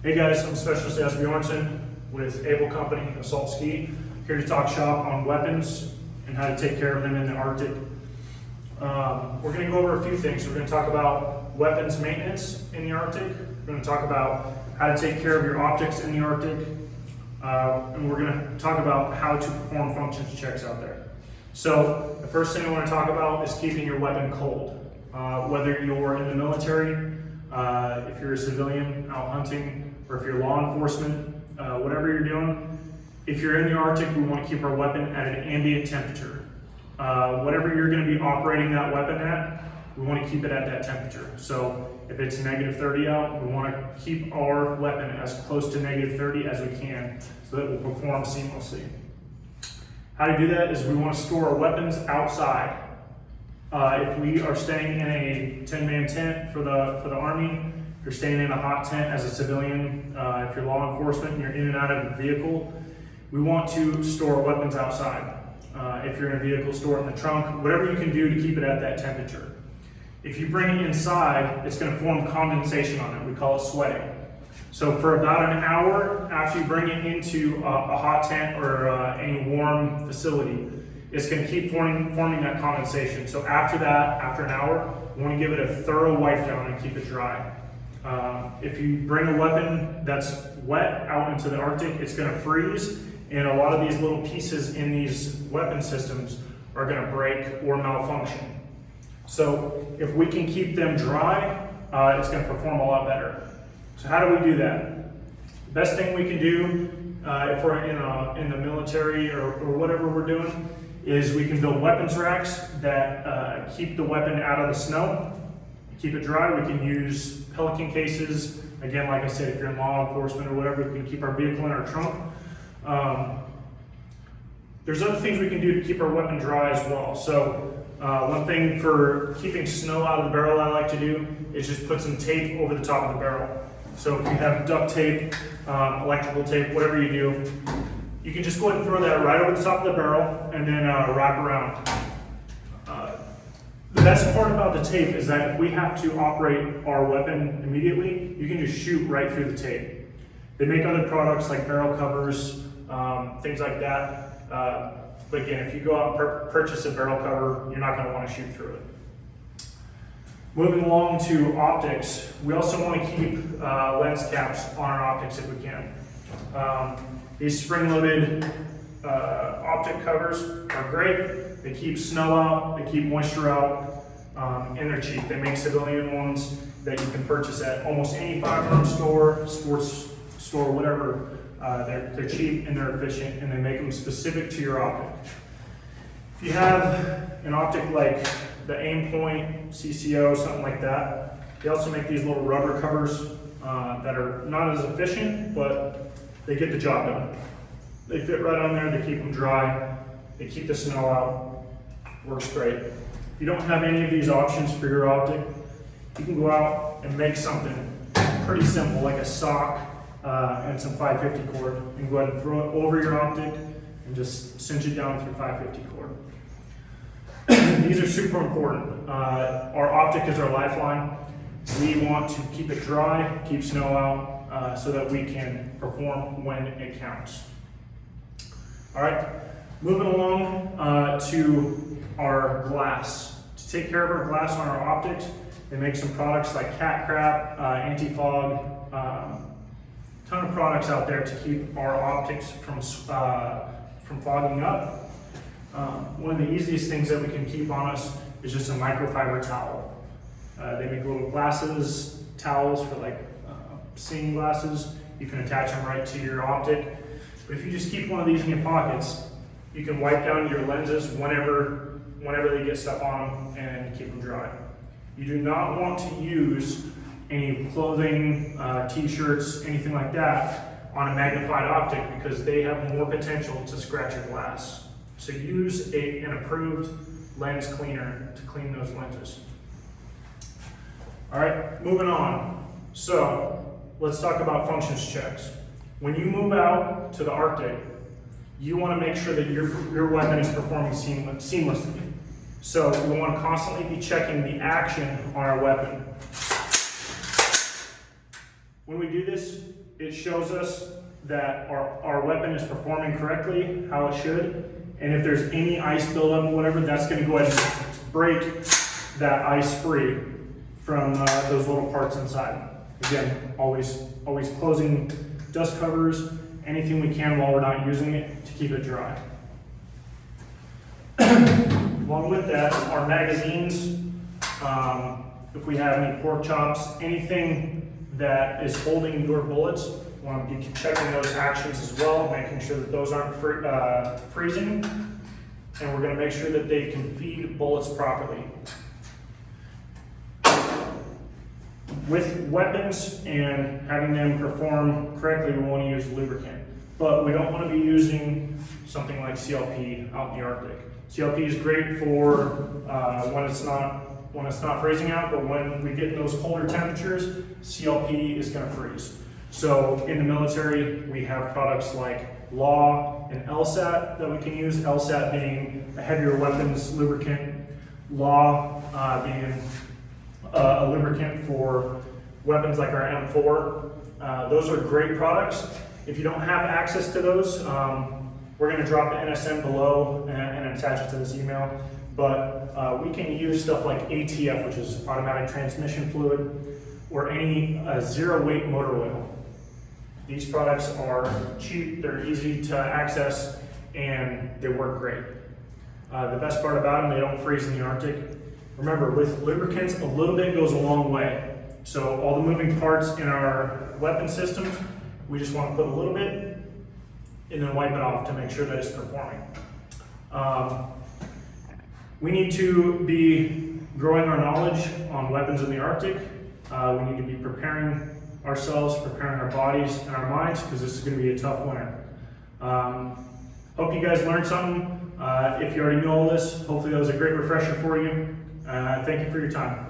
Hey guys, I'm Specialist Asbjornsen with A Co Company, Assault Ski, here to talk shop on weapons and how to take care of them in the Arctic. We're going to go over a few things. We're going to talk about weapons maintenance in the Arctic. We're going to talk about how to take care of your optics in the Arctic. And we're going to talk about how to perform functions checks out there. So the first thing I want to talk about is keeping your weapon cold. Whether you're in the military, if you're a civilian out hunting, or if you're law enforcement, whatever you're doing, if you're in the Arctic, we want to keep our weapon at an ambient temperature. Whatever you're going to be operating that weapon at, we want to keep it at that temperature. So if it's -30 out, we want to keep our weapon as close to -30 as we can so that it will perform seamlessly. How to do that is we want to store our weapons outside. If we are staying in a 10-man tent for the Army, if you're staying in a hot tent as a civilian, if you're law enforcement and you're in and out of a vehicle, we want to store weapons outside. If you're in a vehicle, store it in the trunk, whatever you can do to keep it at that temperature. If you bring it inside, it's going to form condensation on it. We call it sweating. So for about an hour after you bring it into a hot tent or any warm facility, it's going to keep forming that condensation. So after that, after an hour, we want to give it a thorough wipe down and keep it dry. If you bring a weapon that's wet out into the Arctic, it's going to freeze, and a lot of these little pieces in these weapon systems are going to break or malfunction. So if we can keep them dry, it's going to perform a lot better. So how do we do that? The best thing we can do if we're in the military or whatever we're doing is we can build weapons racks that keep the weapon out of the snow, keep it dry. We can use Pelican cases. Again, like I said, if you're in law enforcement or whatever, we can keep our vehicle in our trunk. There's other things we can do to keep our weapon dry as well. So one thing for keeping snow out of the barrel I like to do is just put some tape over the top of the barrel. So if you have duct tape, electrical tape, whatever you do, you can just go ahead and throw that right over the top of the barrel and then wrap around. The best part about the tape is that if we have to operate our weapon immediately, you can just shoot right through the tape. They make other products like barrel covers, things like that. But again, if you go out and purchase a barrel cover, you're not going to want to shoot through it. Moving along to optics, we also want to keep lens caps on our optics if we can. These spring-loaded optic covers are great. They keep snow out, they keep moisture out, and they're cheap. They make civilian ones that you can purchase at almost any firearm store, sports store, whatever. They're cheap and they're efficient, and they make them specific to your optic. If you have an optic like the Aimpoint, CCO, something like that, they also make these little rubber covers that are not as efficient, but they get the job done. They fit right on there, they keep them dry, they keep the snow out, works great. If you don't have any of these options for your optic, you can go out and make something pretty simple, like a sock and some 550 cord, and go ahead and throw it over your optic and just cinch it down through 550 cord. These are super important. Our optic is our lifeline. We want to keep it dry, keep snow out, so that we can perform when it counts. All right, moving along to our glass. To take care of our glass on our optics, they make some products like cat crap, anti-fog, ton of products out there to keep our optics from fogging up. One of the easiest things that we can keep on us is just a microfiber towel. They make little glasses, towels for like seeing glasses. You can attach them right to your optic. But if you just keep one of these in your pockets, you can wipe down your lenses whenever they get stuff on them and keep them dry. You do not want to use any clothing, t-shirts, anything like that on a magnified optic because they have more potential to scratch your glass. So use an approved lens cleaner to clean those lenses. All right, moving on. So let's talk about functions checks. When you move out to the Arctic, you want to make sure that your weapon is performing seamlessly. So we want to constantly be checking the action on our weapon. When we do this, it shows us that our weapon is performing correctly, how it should. And if there's any ice buildup or whatever, that's going to go ahead and break that ice free from those little parts inside. Again, always closing dust covers, anything we can while we're not using it to keep it dry. Along with that, our magazines, if we have any pork chops, anything that is holding your bullets, we want to be checking those actions as well, making sure that those aren't freezing, and we're going to make sure that they can feed bullets properly. With weapons and having them perform correctly, we want to use lubricant, but we don't want to be using something like CLP out in the Arctic. CLP is great for when it's not freezing out, but when we get those colder temperatures, CLP is going to freeze. So in the military, we have products like LAW and LSAT that we can use. LSAT being a heavier weapons lubricant, LAW being a lubricant for weapons like our M4. Those are great products. If you don't have access to those, we're going to drop the NSN below and attach it to this email. But we can use stuff like ATF, which is automatic transmission fluid, or any zero weight motor oil. These products are cheap, they're easy to access, and they work great. The best part about them, they don't freeze in the Arctic. Remember, with lubricants, a little bit goes a long way. So all the moving parts in our weapon systems, we just want to put a little bit and then wipe it off to make sure that it's performing. We need to be growing our knowledge on weapons in the Arctic. We need to be preparing ourselves, preparing our bodies and our minds, because this is going to be a tough winter. Hope you guys learned something. If you already know all this, hopefully that was a great refresher for you. Thank you for your time.